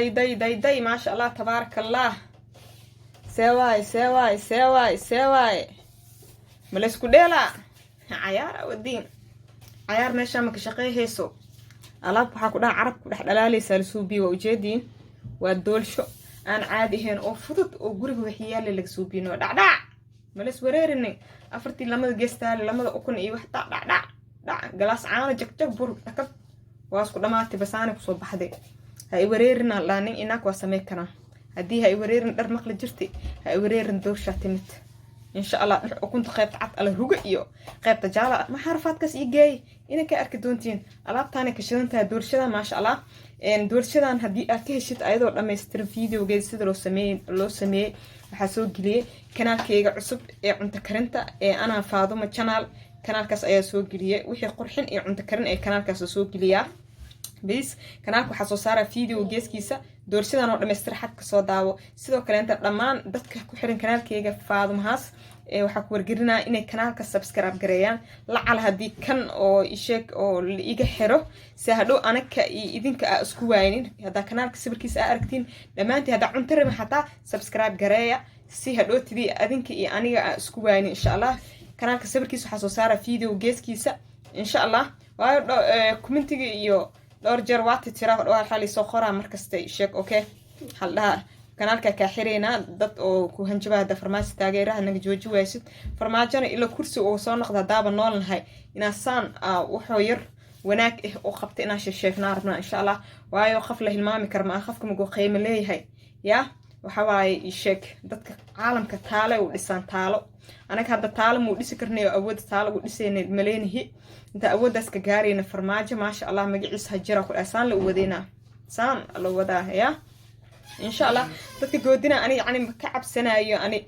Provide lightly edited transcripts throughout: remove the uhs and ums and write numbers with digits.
داي ما شاء الله تبارك الله. سواي ملسكو ديلا عيار ودين عيار meesha ma ka shaqeeyayso alaab waxa ku dhaca carabku dhaxdhalaaleysa suubi waa ujeedin waa doolsho aan caadi ahayn oo fudud oo guriga waxyaalo laga suubino dhacdhac malas wareerinay afartii lamada geestaale lamada ukun iyo wax dhacdhac galaas caano jagjag bur takab waa isku dhamaatay basaani ku soo baxday hay wareerina laanin inaak waa sameey kana hadii hay wareerin dhar maqla jirtay hay wareerin doosha timid إن شاء الله وكنت خايفة عط على رجعيو خايفة جالة ما حرفات كاس إيجاي إنا كأركدونتين ألعب تاني كشدنتها دور شدان ما شاء الله إن دور شدان هدي أركيه شت أيضا لما يستر فيديو جاي يصير لو سمي حسوق ليه كنال كيجا عصب عند كرنتا أنا فاضم channel كنال كاس أي سوق ليه وحي قرحين عند كرن كنال كاس سوق ليه بس كنالك waxaa soo فيديو geeskiisa doorsidan oo dhameystir ka soo daawo sidoo kale inta dhamaan dadka ku xiran kanaalkayga Faadumahaas waxa ku wargelinaa inay kanaalka subscribe gareeyaan lacal hadii kan oo isheeg oo iga xiro si hadhow anaka idinka isku waaynin hada kanaalka sawirkiisa aragtiin dhamaantii hada cunto raba xataa subscribe gareeya si hadhow tidii adinka iyo aniga isku waaynin insha Allah kanaalka sawirkiisa waxa soo video geeskiisa insha Allah waayo commentiga iyo دور جروات ترى وحالي صخرة مركز تيشك أوكي حلها kanaalka ka xireyna dad oo ku hanjabada farmaajo taageeraha naga jooji waysid farmaajana ila kursi oo soo noqda daaba noolnahay ina saan wuxuu yar wanaag oo qabta ina sheekna rabna insha Allah waayo qaf la hilmaami karma qafka magu qiimo leeyahay ya waxa waay sheek dadka caalamka taale u dhisan taalo anaga hadda taalo mu dhisi karnayo awood taalo u dhisayna maleenihi inta awoodaas ka gaarayna farmaajo ma sha Allah magaciisa hajira ku asaan la wadeena saan la wadaa ya إن شاء الله تتجودنا أنا يعني كعب سنة يعني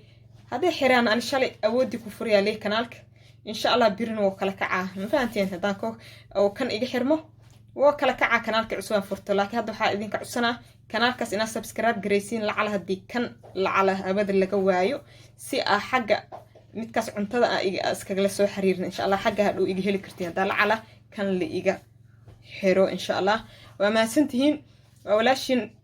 هذا حيران أنا شالي أودي كفري عليه كنالك إن شاء الله بيرن وكلا كعة ما فهمتين هذاكو أو كان إيجي حرمه وكلا كعة كنالك عسوان فرتلاك هذا حق إذن كعسنا كنالك سنا سبسكرايب جريسين لعلى هدي كان لعلى أبد اللي جوايو سي حاجة متكاس عنتدا أسكجلسوا حريرنا إن شاء الله حاجة هدو إيجي هلي كرتين ده لعلى كان اللي إيجا حيرو إن شاء الله وما سنتين ولاشين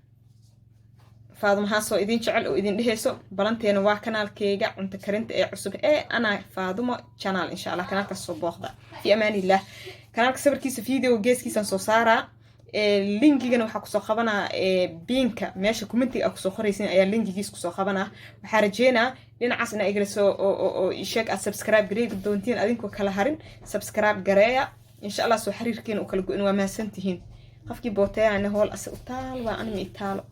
Faadumahaas oo idin jecel oo idin dheheyso balanteena waa kanaalkayga cunto karinta ee cusub ana Faadumo channel insha Allah kanaalka soo booqda fi amaanillah kanaalka sawirkiisa video geeskiisa soo saara linkigana waxa ku soo qabanaa binka meesha commentiga ku soo qoraysin ayaa linkigiisa ku soo qabanaa waxa rajeynaa dhinacaas ina igreso oo sheeg subscribe gareey doontiin adinku kala harin subscribe gareeya insha Allah soo xiriirkeen oo kala go'in waa maasantihiin qofkii booteeyana hool as u taal waa animi taalo